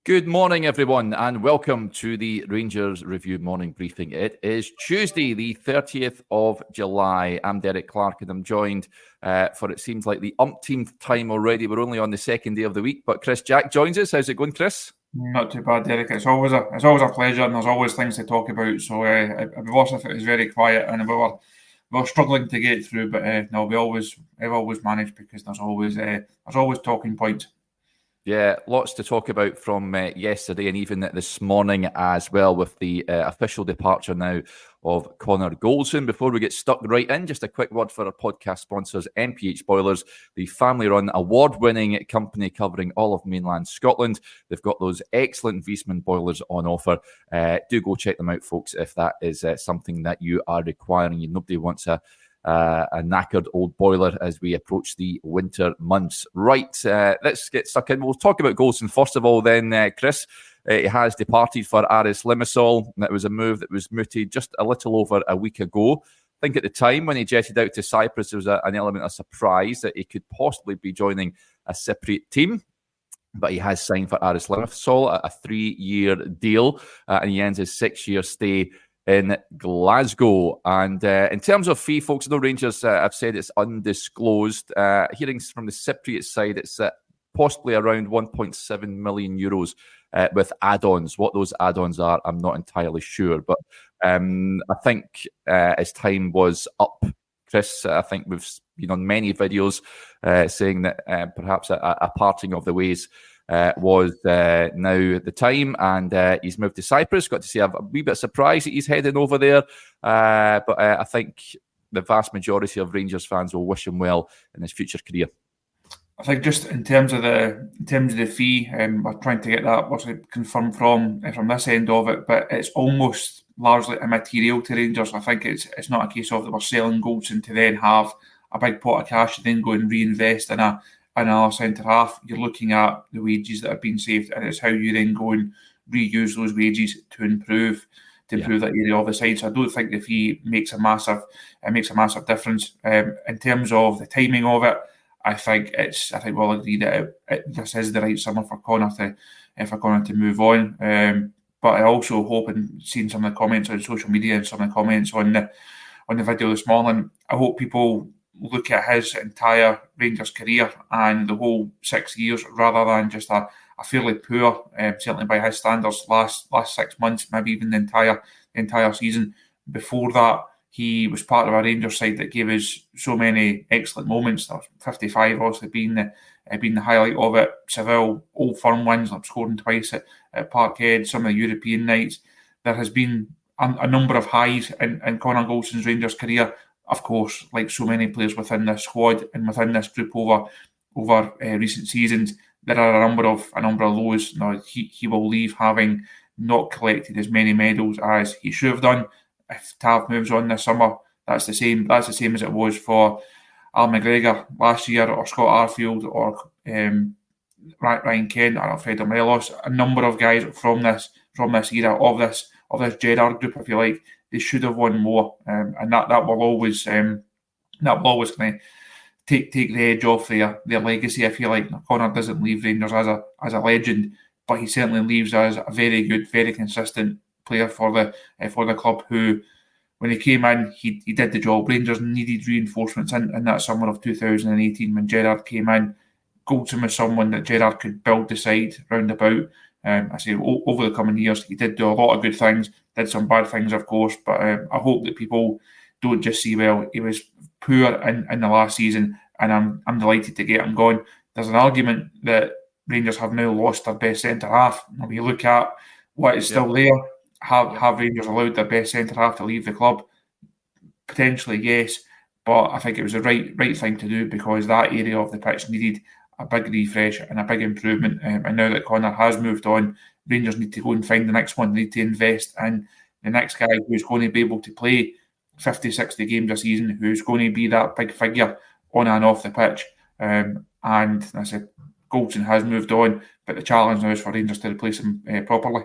Good morning, everyone, and welcome to the Rangers Review Morning Briefing. It is Tuesday, the 30th of July. I'm Derek Clark, and I'm joined for it seems like the umpteenth time already. We're only on the second day of the week, but Chris Jack joins us. How's it going, Chris? Not too bad, Derek. It's always a pleasure, and there's always things to talk about. So I'd be worse if it was very quiet and we were struggling to get through. But no, we've always managed because there's always talking points. Yeah, lots to talk about from yesterday and even this morning as well, with the official departure now of Connor Goldson. Before we get stuck right in, just a quick word for our podcast sponsors, MPH Boilers, the family-run, award-winning company covering all of mainland Scotland. They've got those excellent Viessmann boilers on offer. Do go check them out, folks, if that is something that you are requiring. Nobody wants a knackered old boiler as we approach the winter months. Right, let's get stuck in. We'll talk about Goldson first of all then, Chris. He has departed for Aris Limassol. That was a move that was mooted just a little over a week ago. I think at the time when he jetted out to Cyprus, there was an element of surprise that he could possibly be joining a Cypriot team. But he has signed for Aris Limassol, a 3-year deal, and he ends his 6-year stay in Glasgow. And in terms of fee, folks, no Rangers have said it's undisclosed. Hearings from the Cypriot side, it's possibly around 1.7 million euros with add-ons. What those add-ons are, I'm not entirely sure. But I think as time was up, Chris, I think we've been on many videos saying that perhaps a parting of the ways was now the time, and he's moved to Cyprus. Got to see a wee bit surprised that he's heading over there, but I think the vast majority of Rangers fans will wish him well in his future career. I think just in terms of the fee, we're trying to get that confirmed from this end of it, but it's almost largely immaterial to Rangers. I think it's not a case of that we're selling Goldson to then have a big pot of cash and then go and reinvest in another centre half. You're looking at the wages that have been saved, and it's how you then go and reuse those wages to improve that area of the side. So I don't think the fee makes a massive difference. In terms of the timing of it, I think we'll agree that this is the right summer for Connor to move on. But I also hope, and seeing some of the comments on social media and some of the comments on the video this morning, I hope people look at his entire Rangers career and the whole 6 years rather than just a fairly poor, certainly by his standards, last 6 months, maybe even the entire season. Before that, he was part of a Rangers side that gave us so many excellent moments. 55 obviously being the highlight of it. Seville, Old Firm wins, like scoring twice at Parkhead, some of the European nights. There has been a number of highs in Connor Goldson's Rangers career. Of course, like so many players within this squad and within this group over recent seasons, there are a number of lows. Now, he will leave having not collected as many medals as he should have done. If Tav moves on this summer, that's the same as it was for Al McGregor last year, or Scott Arfield, or Ryan Kent, or Alfredo Morelos. A number of guys from this era of this Gerrard group, if you like, they should have won more, and that will always kind of take the edge off their legacy. I feel like Connor doesn't leave Rangers as a legend, but he certainly leaves as a very good, very consistent player for the club, who, when he came in, he did the job. Rangers needed reinforcements in that summer of 2018 when Gerrard came in. Goldson was someone that Gerrard could build the side round about. I say over the coming years, he did do a lot of good things, did some bad things, of course, but I hope that people don't just see, well, he was poor in the last season, and I'm delighted to get him gone. There's an argument that Rangers have now lost their best centre half. When you look at what is still there, have Rangers allowed their best centre half to leave the club? Potentially, yes, but I think it was the right thing to do, because that area of the pitch needed a big refresh and a big improvement. And now that Connor has moved on, Rangers need to go and find the next one. They need to invest in the next guy who's going to be able to play 50, 60 games a season, who's going to be that big figure on and off the pitch. And I said, Goldson has moved on, but the challenge now is for Rangers to replace him properly.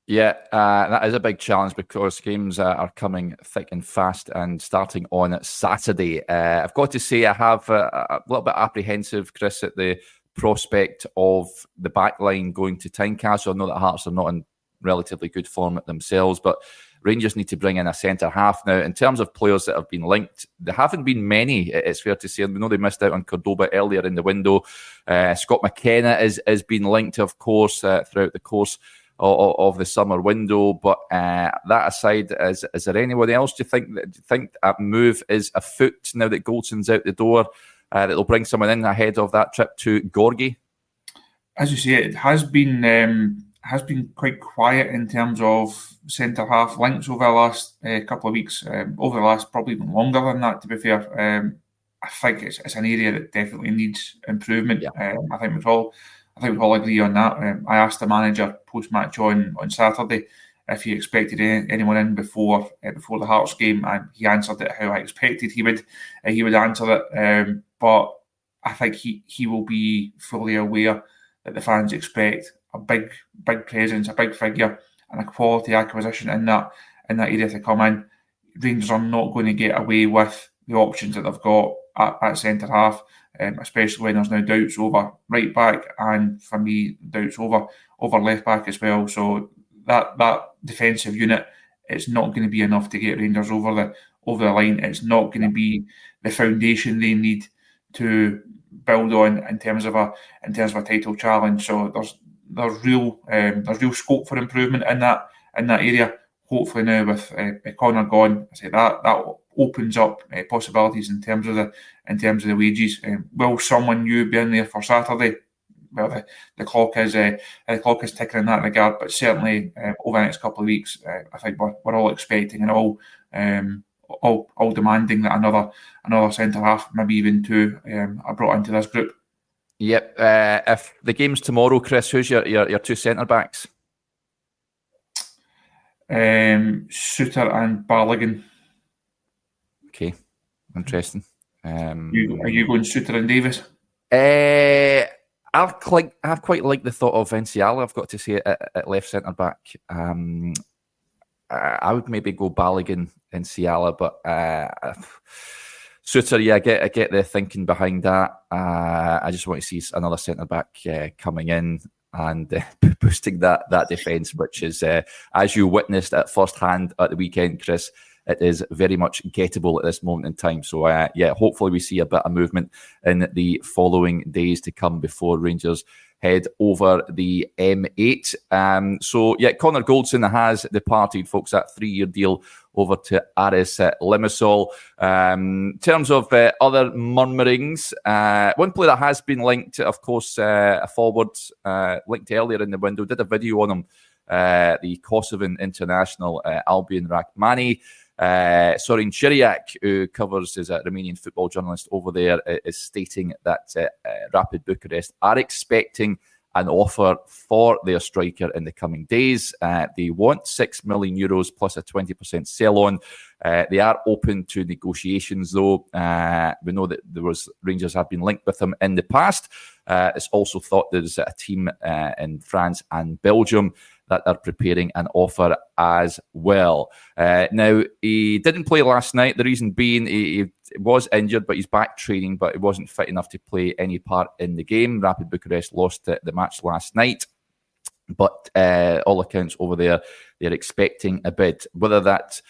Yeah, that is a big challenge, because games are coming thick and fast and starting on Saturday. I've got to say, I have a little bit apprehensive, Chris, at the prospect of the back line going to Tynecastle. I know that Hearts are not in relatively good form themselves, but Rangers need to bring in a centre-half. Now, in terms of players that have been linked, there haven't been many, it's fair to say. We know they missed out on Cordoba earlier in the window. Scott McKenna has been linked, of course, throughout the course of the summer window. But that aside, is there anyone else do you think a move is afoot now that Goldson's out the door, that will bring someone in ahead of that trip to Gorgie? As you say, it has been quite quiet in terms of centre-half links over the last couple of weeks, over the last probably even longer than that, to be fair. I think it's an area that definitely needs improvement. Yeah. I think we all agree on that. I asked the manager post-match on Saturday if he expected anyone in before the Hearts game, and he answered it how I expected he would answer it. But I think he will be fully aware that the fans expect a big presence, a big figure, and a quality acquisition in that area to come in. Rangers are not going to get away with the options that they've got at centre half, especially when there's now doubts over right back, and for me, doubts over left back as well. So that defensive unit is not going to be enough to get Rangers over the line. It's not going to be the foundation they need to build on in terms of a title challenge. So there's real scope for improvement in that area. Hopefully now with Connor gone, I say that opens up possibilities in terms of the wages. Will someone new be in there for Saturday? Well, the clock is ticking in that regard, but certainly over the next couple of weeks, I think we're all expecting and all demanding that another centre half, maybe even two, are brought into this group. Yep. If the game's tomorrow, Chris, who's your two centre backs? Suter and Balogun. Okay, interesting. Are you going Suter and Davis? I've quite liked the thought of Enciala, I've got to say, at left centre back. I would maybe go Balogun and Enciala, but Suter, yeah, I get the thinking behind that. I just want to see another centre back coming in and boosting that defence, which is, as you witnessed at first hand at the weekend, Chris, it is very much gettable at this moment in time. So, hopefully we see a bit of movement in the following days to come before Rangers head over the M8. Connor Goldson has departed, folks. That 3-year deal over to Aris Limassol. In terms of other murmurings, one player that has been linked, of course, a forward linked earlier in the window, did a video on him, the Kosovan international Albion Rahmani. Sorin Chiriac, who covers as a Romanian football journalist over there, is stating that Rapid Bucharest are expecting an offer for their striker in the coming days. They want €6 million plus a 20% sell-on. They are open to negotiations, though. We know that Rangers have been linked with them in the past. It's also thought there's a team in France and Belgium that are preparing an offer as well. Now, he didn't play last night. The reason being he was injured, but he's back training, but he wasn't fit enough to play any part in the game. Rapid Bucharest lost the match last night. But all accounts over there, they're expecting a bid. Whether that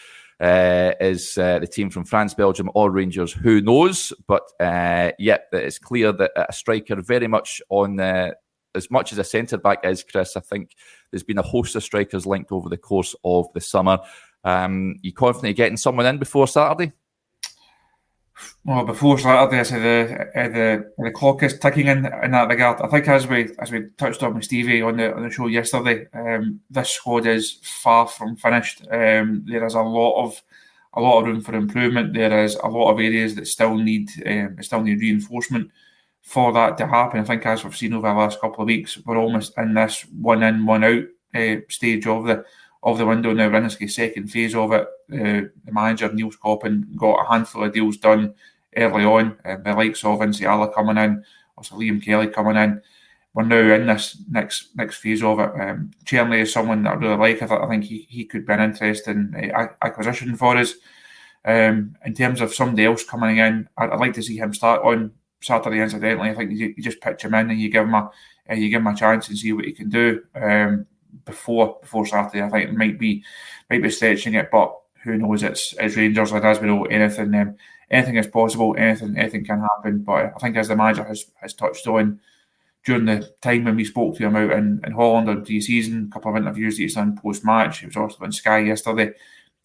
is the team from France, Belgium or Rangers, who knows? But it's clear that a striker very much on as much as a centre-back is, Chris, I think there's been a host of strikers linked over the course of the summer. You confident of getting someone in before Saturday? Well, before Saturday, I said the clock is ticking in that regard. I think as we touched on with Stevie on the show yesterday, this squad is far from finished. There is a lot of room for improvement. There is a lot of areas that still need reinforcement for that to happen. I think as we've seen over the last couple of weeks, we're almost in this one in, one out stage of the window now. We're in this second phase of it. The manager, Niels Koppen, got a handful of deals done early on. The likes of Enciala coming in, also Liam Kelly coming in. We're now in this next phase of it. Cherney is someone that I really like. I think he could be an interesting acquisition for us. In terms of somebody else coming in, I'd like to see him start on Saturday. Incidentally, I think you just pitch him in and you give him a chance and see what he can do. Before Saturday, I think it might be stretching it, but who knows? It's Rangers, and as we know, anything is possible. Anything can happen. But I think, as the manager has touched on during the time when we spoke to him out in Holland on pre-season, a couple of interviews that he's done post-match, he was also on Sky yesterday,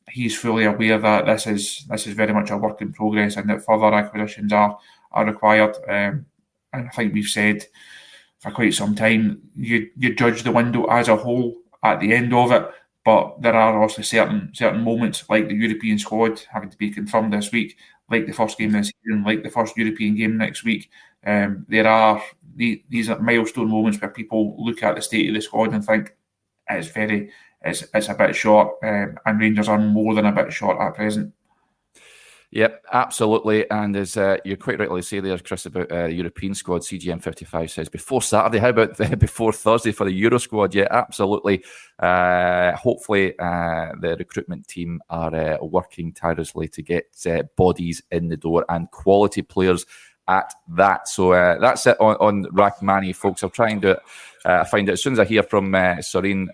he's fully aware that this is very much a work in progress and that further acquisitions are required. And I think we've said for quite some time, you judge the window as a whole at the end of it, but there are also certain moments, like the European squad having to be confirmed this week, like the first game this season, like the first European game next week. These are milestone moments where people look at the state of the squad and think it's a bit short, and Rangers are more than a bit short at present. Yep, absolutely. And as you quite rightly say there, Chris, about the European squad, CGM55 says before Saturday. How about before Thursday for the Euro squad? Yeah, absolutely. Hopefully the recruitment team are working tirelessly to get bodies in the door and quality players at that. So that's it on Rahmani, folks. I'll try and do it. Find out as soon as I hear from Soreen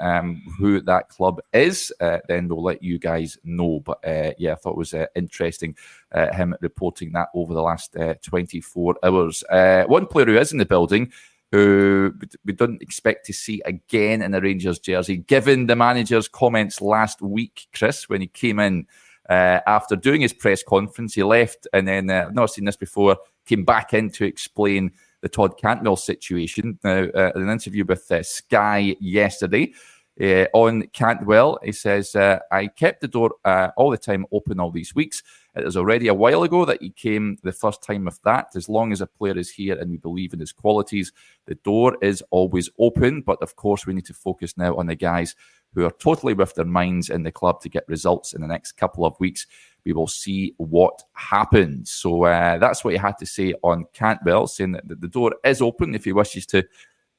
who that club is, then we'll let you guys know. But yeah, I thought it was interesting him reporting that over the last 24 hours. One player who is in the building, who we didn't expect to see again in the Rangers jersey, given the manager's comments last week, Chris, when he came in after doing his press conference. He left and then, I've not seen this before, came back in to explain the Todd Cantwell situation. Now, in an interview with Sky yesterday on Cantwell, he says, I kept the door all the time open all these weeks. It was already a while ago that he came the first time with that. As long as a player is here and we believe in his qualities, the door is always open. But of course, we need to focus now on the guys who are totally with their minds in the club to get results in the next couple of weeks. We will see what happens. So that's what he had to say on Cantwell, saying that the door is open if he wishes to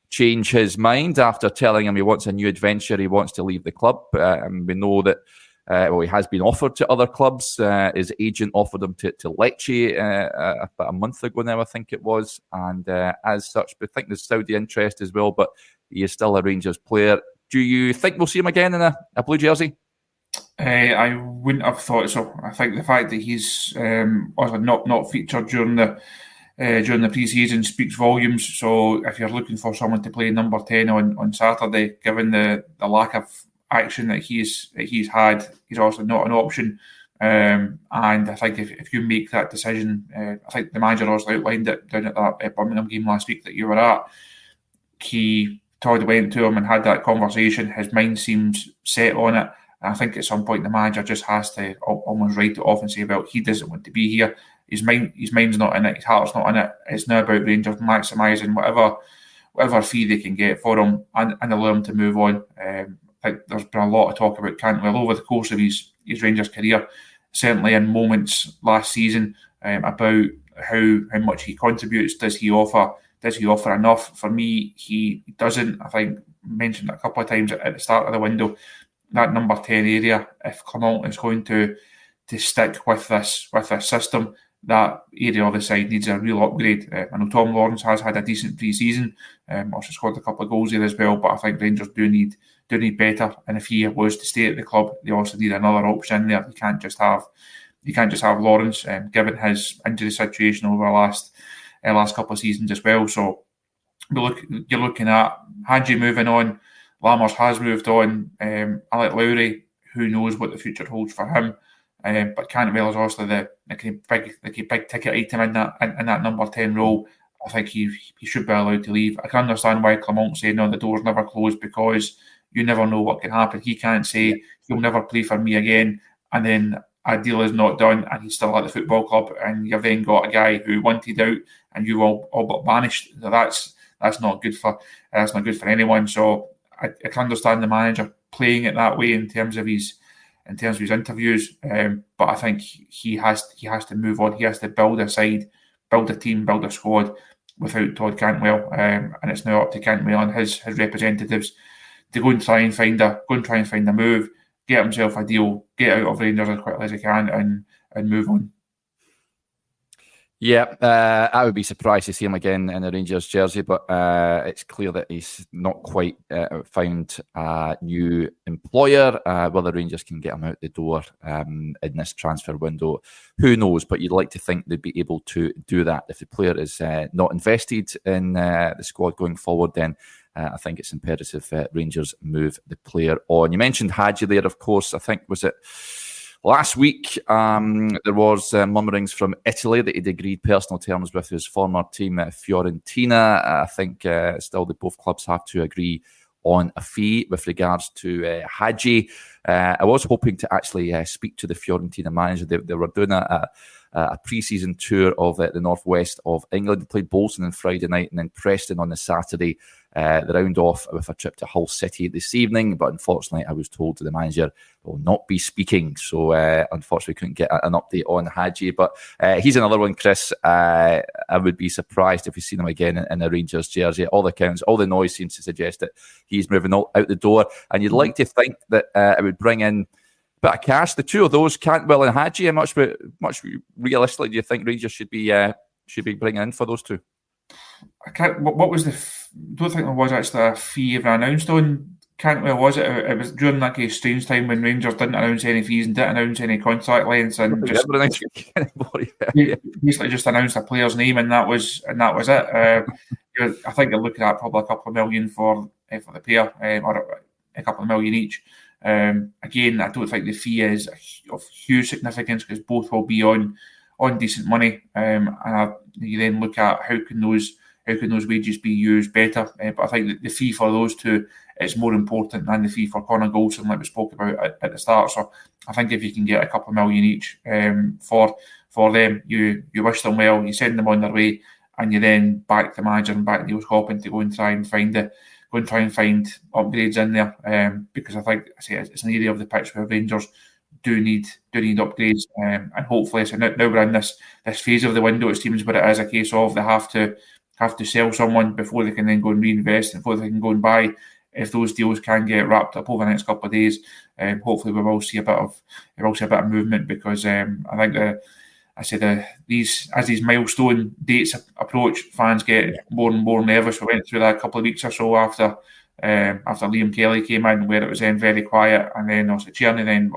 change his mind after telling him he wants a new adventure, he wants to leave the club. And we know that he has been offered to other clubs. His agent offered him to Lecce about a month ago now, I think it was. And as such, I think there's Saudi interest as well, but he is still a Rangers player. Do you think we'll see him again in a blue jersey? I wouldn't have thought so. I think the fact that he's also not featured during the pre-season speaks volumes. So if you're looking for someone to play number 10 on Saturday, given the lack of action that he's had, he's also not an option. And I think if you make that decision, I think the manager also outlined it down at that Birmingham game last week that you were at. Todd went to him and had that conversation. His mind seems set on it. And I think at some point the manager just has to almost write it off and say, well, he doesn't want to be here. His mind's not in it. His heart's not in it. It's now about Rangers maximising whatever fee they can get for him and allow him to move on. I think there's been a lot of talk about Cantwell over the course of his Rangers career, certainly in moments last season, about how much he contributes. Does he offer enough? For me, he doesn't. I think mentioned a couple of times at the start of the window, that number 10 area, if Clement is going to stick with this system, that area of the side needs a real upgrade. I know Tom Lawrence has had a decent pre-season, also scored a couple of goals there as well, but I think Rangers do need better. And if he was to stay at the club, they also need another option there. You can't just have Lawrence, given his injury situation over the last couple of seasons as well. So you're looking at Hadji moving on. Lammers has moved on. Alec Lowry, who knows what the future holds for him. But Cantwell is also the big ticket item in that number 10 role. I think he should be allowed to leave. I can understand why Clement saying, no, the door's never closed, because you never know what can happen. He can't say, he'll never play for me again, and then a deal is not done and he's still at the football club, and you've then got a guy who wanted out and you all but banished. That's not good for anyone. So I can understand the manager playing it that way in terms of his interviews, but I think he has to move on. He has to build a side, build a team, build a squad without Todd Cantwell, and it's now up to Cantwell and his representatives to go and try and find a move, get himself a deal, get out of Rangers as quickly as he can, and move on. Yeah, I would be surprised to see him again in a Rangers jersey, but it's clear that he's not quite found a new employer. Whether Rangers can get him out the door in this transfer window, who knows? But you'd like to think they'd be able to do that. If the player is not invested in the squad going forward, then I think it's imperative Rangers move the player on. You mentioned Hagi there, of course. I think, was it last week, there was murmurings from Italy that he'd agreed personal terms with his former team, Fiorentina. I think still both clubs have to agree on a fee with regards to Hagi. I was hoping to actually speak to the Fiorentina manager. They were doing a pre-season tour of the northwest of England. They played Bolton on Friday night and then Preston on the Saturday. The round off with a trip to Hull City this evening, but unfortunately I was told that the manager will not be speaking, so unfortunately couldn't get an update on Hagi, but he's another one, Chris. I would be surprised if we see him again in a Rangers jersey. All the accounts, all the noise seems to suggest that he's moving out the door, and you'd like to think that it would bring in a bit of cash. The two of those, Cantwell and Hagi, how much realistically do you think Rangers should be bringing in for those two? What was don't think there was actually a fee ever announced on Cantwell, was it? It was during that kind of strange time when Rangers didn't announce any fees and didn't announce any contract lengths, and just basically just announced a player's name, and that was it. I think they're looking at probably a couple of million for the pair, or a couple of million each. Again, I don't think the fee is of huge significance because both will be on decent money, and you then look at how can those wages be used better. But I think that the fee for those two is more important than the fee for Connor Goldson, like we spoke about at the start. So I think if you can get a couple of million each for them, you wish them well, you send them on their way, and you then back the manager and back Neil Coppin to go and try and find upgrades in there. Because I think it's an area of the pitch where Rangers do need upgrades, and hopefully, so now we're in this phase of the window. It seems, but it is a case of they have to sell someone before they can then go and reinvest, and before they can go and buy. If those deals can get wrapped up over the next couple of days, hopefully we will see a bit of movement, because I think as these milestone dates approach, fans get more and more nervous. We went through that a couple of weeks or so after Liam Kelly came in, where it was then very quiet, and then also Tierney then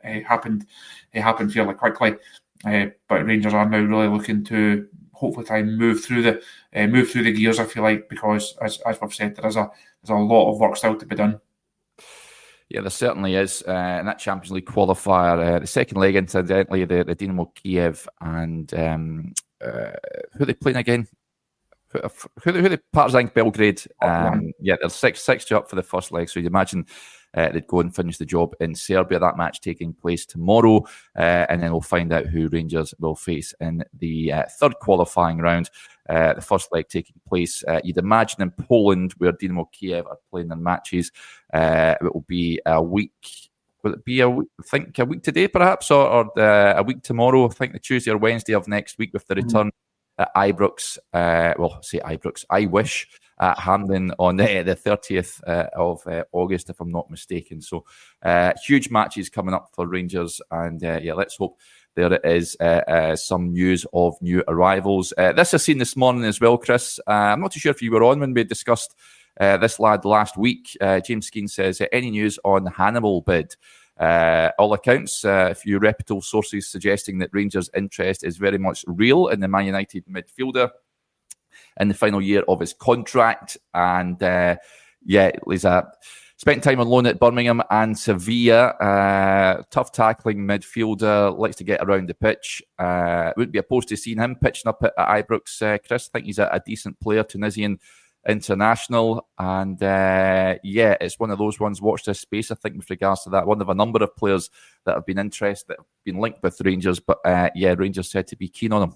happened fairly quickly. But Rangers are now really looking to hopefully try and move through the gears, I feel like, because as we've said, there's a lot of work still to be done. Yeah, there certainly is. In that Champions League qualifier, the second leg, incidentally, the Dynamo Kiev and who are they playing again? Who the Partizan Belgrade? Yeah, there's 6-2 up for the first leg, so you'd imagine they'd go and finish the job in Serbia. That match taking place tomorrow, and then we'll find out who Rangers will face in the third qualifying round. The first leg taking place, you'd imagine, in Poland, where Dynamo Kiev are playing their matches. It will be a week. Will it be I think a week today, perhaps, or a week tomorrow? I think the Tuesday or Wednesday of next week, with the return at Ibrox. I wish at Hampden on the 30th of August, if I'm not mistaken. So huge matches coming up for Rangers, and let's hope there is some news of new arrivals. This I've seen this morning as well, Chris. I'm not too sure if you were on when we discussed this lad last week. James Skeen says, any news on Hannibal bid? All accounts, a few reputable sources suggesting that Rangers' interest is very much real in the Man United midfielder in the final year of his contract. And he's spent time on loan at Birmingham and Sevilla. Tough tackling midfielder, likes to get around the pitch. Wouldn't be opposed to seeing him pitching up at Ibrox, Chris. I think he's a decent player, Tunisian international, and it's one of those ones. Watch this space, I think, with regards to that. One of a number of players that have been interested, that have been linked with Rangers, but Rangers said to be keen on him.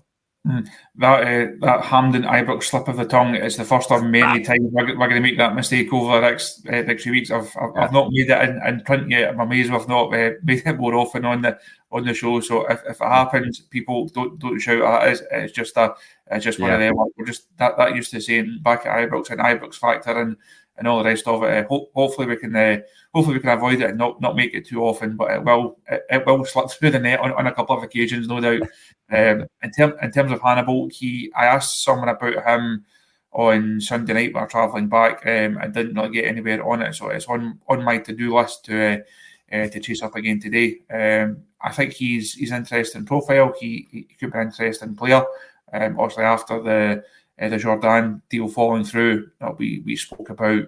That Hampden Ibrox slip of the tongue is the first of many times we're going to make that mistake over the next few weeks. I've not made it in print yet. I'm amazed we've not made it more often on the on the show. So if it happens, people don't shout at us. It's just one of them. We're just that used to saying back at Ibrox and Ibrox factor and all the rest of it. Hopefully we can avoid it and not make it too often, but it will slip through the net on a couple of occasions, no doubt. In terms of Hannibal, I asked someone about him on Sunday night when I was travelling back, and didn't really get anywhere on it, so it's on my to-do list to chase up again today. I think he's interesting profile. He could be an interesting player. Obviously after the Jordan deal falling through, we spoke about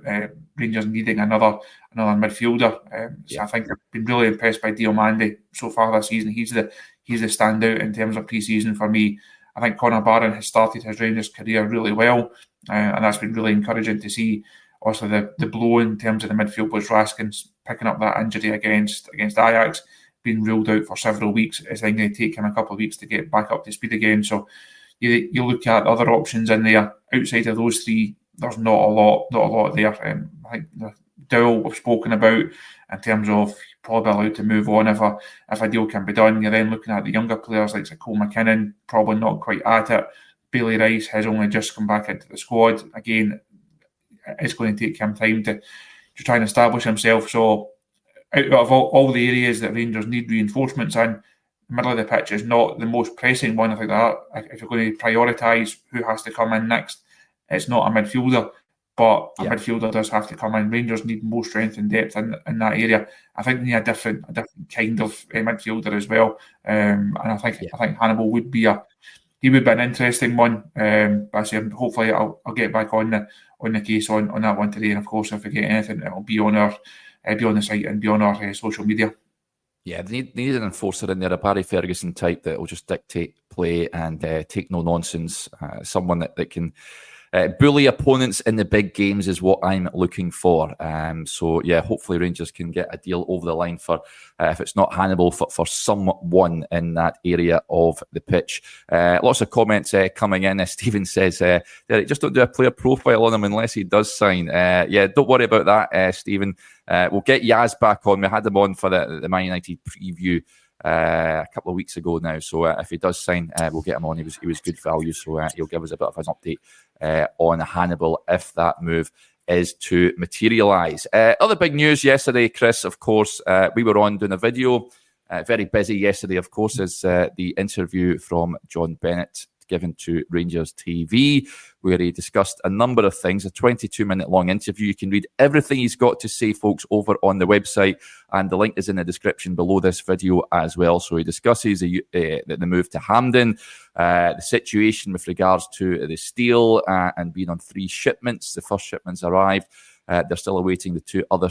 Rangers needing another midfielder. So I think I've been really impressed by Diomande so far this season. He's the standout in terms of pre-season for me. I think Connor Barron has started his Rangers career really well, and that's been really encouraging to see. Also, the blow in terms of the midfield was Raskins picking up that injury against Ajax, being ruled out for several weeks. It's going to take him a couple of weeks to get back up to speed again. So you look at other options in there. Outside of those three, there's not a lot there. I think the Dowell we've spoken about in terms of probably allowed to move on if a deal can be done. You're then looking at the younger players like Cole McKinnon, probably not quite at it. Bailey Rice has only just come back into the squad. Again, it's going to take him time to try and establish himself. So out of all the areas that Rangers need reinforcements in, the middle of the pitch is not the most pressing one. I think that if you're going to prioritise who has to come in next, it's not a midfielder, but a midfielder does have to come in. Rangers need more strength and depth in that area. I think they need a different kind of midfielder as well. And I think Hannibal would be an interesting one. But I say, hopefully I'll get back on the case on that one today. And of course, if we get anything, it'll be on the site and be on our social media. Yeah, they need an enforcer in there, a Barry Ferguson type that will just dictate play and take no nonsense. Someone that can bully opponents in the big games is what I'm looking for. So yeah, hopefully Rangers can get a deal over the line for, if it's not Hannibal, for someone in that area of the pitch. Lots of comments coming in. Stephen says, Derek, just don't do a player profile on him unless he does sign. Yeah, don't worry about that, Stephen. We'll get Yaz back on. We had him on for the Man United preview a couple of weeks ago now. So if he does sign, we'll get him on. He was good value, so he'll give us a bit of an update on Hannibal if that move is to materialise. Other big news yesterday, Chris, of course, we were on doing a video. Very busy yesterday, of course, is the interview from John Bennett given to Rangers TV, where he discussed a number of things, a 22-minute long interview. You can read everything he's got to say, folks, over on the website, and the link is in the description below this video as well. So he discusses the move to Hampden, the situation with regards to the steel and being on 3 shipments. The first shipments arrived. They're still awaiting the 2 other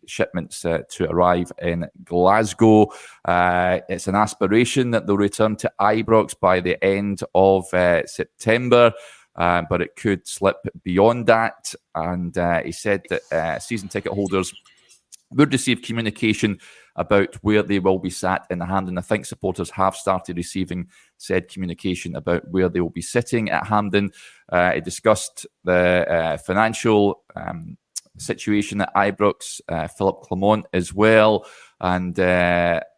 shipments to arrive in Glasgow. It's an aspiration that they'll return to Ibrox by the end of September, but it could slip beyond that. And he said that season ticket holders would receive communication about where they will be sat in the Hampden. I think supporters have started receiving said communication about where they will be sitting at Hampden. He discussed the financial situation at Ibrox, Philip Clement as well, and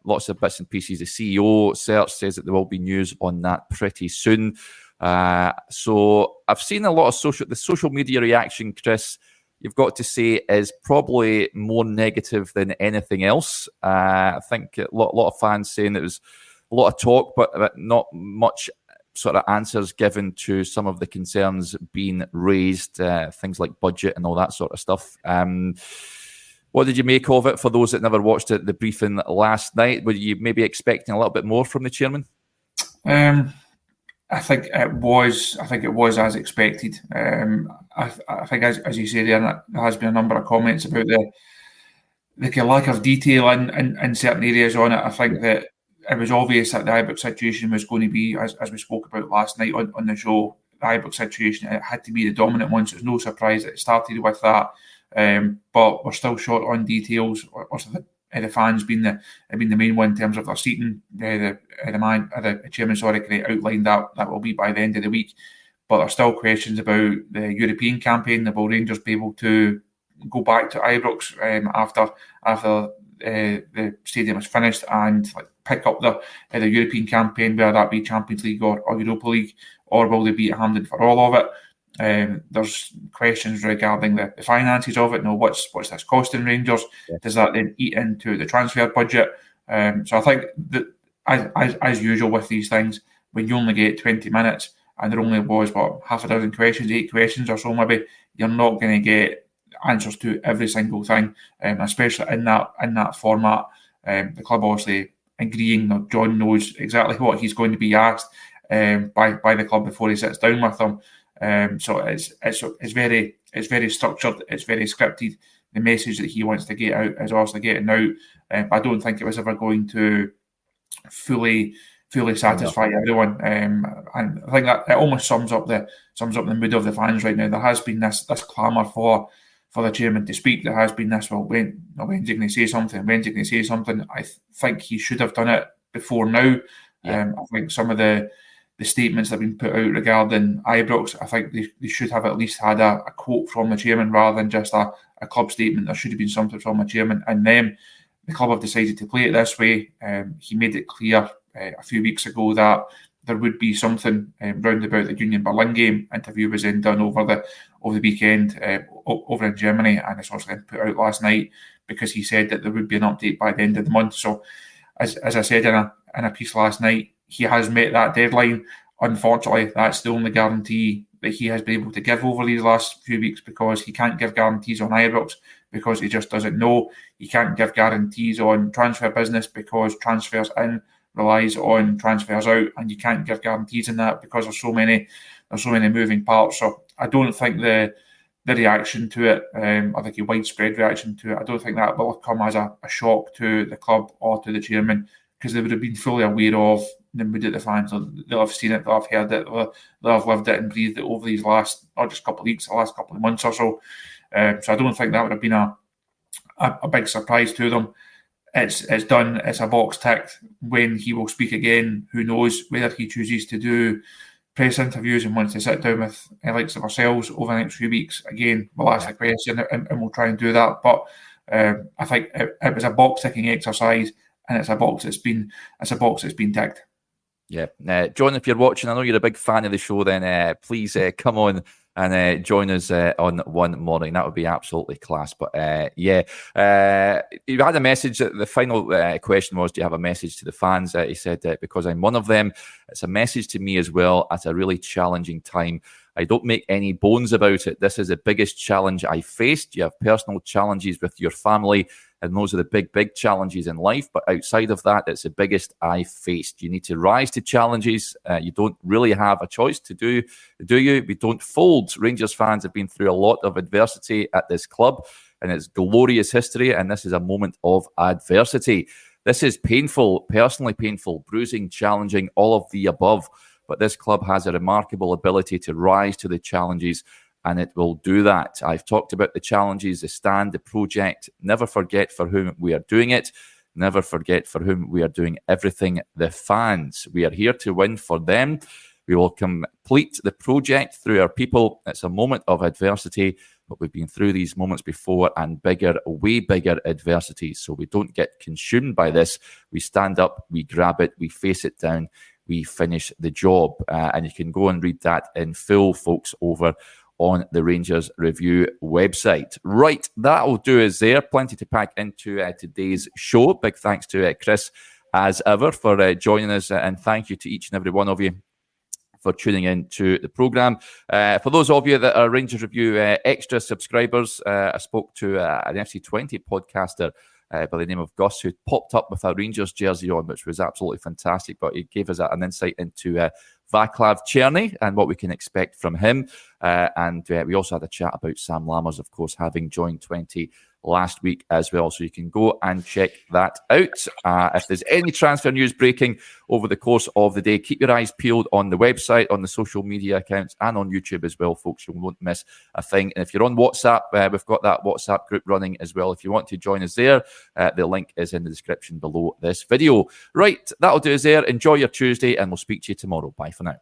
lots of bits and pieces. The CEO search says that there will be news on that pretty soon. So I've seen a lot of the social media reaction, Chris, you've got to say, is probably more negative than anything else. I think a lot of fans saying it was a lot of talk, but not much sort of answers given to some of the concerns being raised, things like budget and all that sort of stuff. What did you make of it? For those that never watched the briefing last night, were you maybe expecting a little bit more from the chairman? I think it was as expected. I think as you say there has been a number of comments about the lack of detail in certain areas on it. I think that it was obvious that the Ibrox situation was going to be, as we spoke about last night on the show, the Ibrox situation, it had to be the dominant one, so it's no surprise that it started with that. But we're still short on details. Also, the fans being the main one in terms of their seating. The chairman outlined that will be by the end of the week. But there's still questions about the European campaign. Will Rangers be able to go back to Ibrox after the stadium is finished and pick up the European campaign, whether that be Champions League or Europa League, or will they be at Hampden for all of it? There's questions regarding the finances of it. What's this costing Rangers? Yeah. Does that then eat into the transfer budget? So I think that as usual with these things, when you only get 20 minutes and there only was half a dozen questions, 8 questions or so maybe, you're not going to get answers to every single thing, especially in that format. The club obviously agreeing that John knows exactly what he's going to be asked by the club before he sits down with them. So it's very structured, it's very scripted. The message that he wants to get out is obviously getting out. I don't think it was ever going to fully satisfy everyone, and I think that it almost sums up the mood of the fans right now. There has been this clamour for the chairman to speak. There has been this, when's he going to say something? When's he going to say something? I think he should have done it before now. Yeah. I think some of the statements that have been put out regarding Ibrox, I think they should have at least had a quote from the chairman rather than just a club statement. There should have been something from the chairman, and then the club have decided to play it this way. He made it clear a few weeks ago that there would be something round about the Union Berlin game. Interview was then done over the weekend over in Germany, and it's also been put out last night because he said that there would be an update by the end of the month. So as I said in a piece last night, he has met that deadline. Unfortunately, that's the only guarantee that he has been able to give over these last few weeks, because he can't give guarantees on Ibrox because he just doesn't know. He can't give guarantees on transfer business because transfers in relies on transfers out, and you can't give guarantees in that because there's so many moving parts. So I don't think the reaction to it, I think a widespread reaction to it, I don't think that will come as a shock to the club or to the chairman, because they would have been fully aware of the mood of the fans. They'll have seen it, they'll have heard it, they'll have lived it and breathed it over these last, not just couple of weeks, the last couple of months or so. So I don't think that would have been a big surprise to them. It's done. It's a box ticked. When he will speak again, who knows? Whether he chooses to do press interviews and wants to sit down with the likes of ourselves over the next few weeks, again, we'll ask the question and we'll try and do that. But I think it was a box ticking exercise, and it's a box that's been ticked. Yeah, John, if you're watching, I know you're a big fan of the show. Then please come on and join us on one morning. That would be absolutely class. But you had a message. The final question was, do you have a message to the fans? He said, because I'm one of them, it's a message to me as well at a really challenging time. I don't make any bones about it. This is the biggest challenge I faced. You have personal challenges with your family, and those are the big challenges in life. But outside of that, it's the biggest I faced. You need to rise to challenges. You don't really have a choice to do you? We don't fold. Rangers fans have been through a lot of adversity at this club and its glorious history, and this is a moment of adversity. This is painful, personally painful, bruising, challenging, all of the above. But this club has a remarkable ability to rise to the challenges, and it will do that. I've talked about the challenges, the stand, the project. Never forget for whom we are doing it. Never forget for whom we are doing everything. The fans. We are here to win for them. We will complete the project through our people. It's a moment of adversity, but we've been through these moments before, and bigger, way bigger adversities. So we don't get consumed by this. We stand up, we grab it, we face it down, we finish the job. And you can go and read that in full, folks, over on the Rangers Review website. Right, that'll do us there. Plenty to pack into today's show. Big thanks to Chris, as ever, for joining us, and thank you to each and every one of you for tuning in to the programme. For those of you that are Rangers Review extra subscribers, I spoke to an FC20 podcaster by the name of Gus, who popped up with a Rangers jersey on, which was absolutely fantastic. But he gave us an insight into Vaclav Černý and what we can expect from him. And we also had a chat about Sam Lammers, of course, having joined 20 last week as well. So you can go and check that out. If there's any transfer news breaking over the course of the day, keep your eyes peeled on the website, on the social media accounts, and on YouTube as well, folks. You won't miss a thing. And if you're on WhatsApp, we've got that WhatsApp group running as well. If you want to join us there, the link is in the description below this video. Right, that'll do us there. Enjoy your Tuesday, and we'll speak to you tomorrow. Bye for now.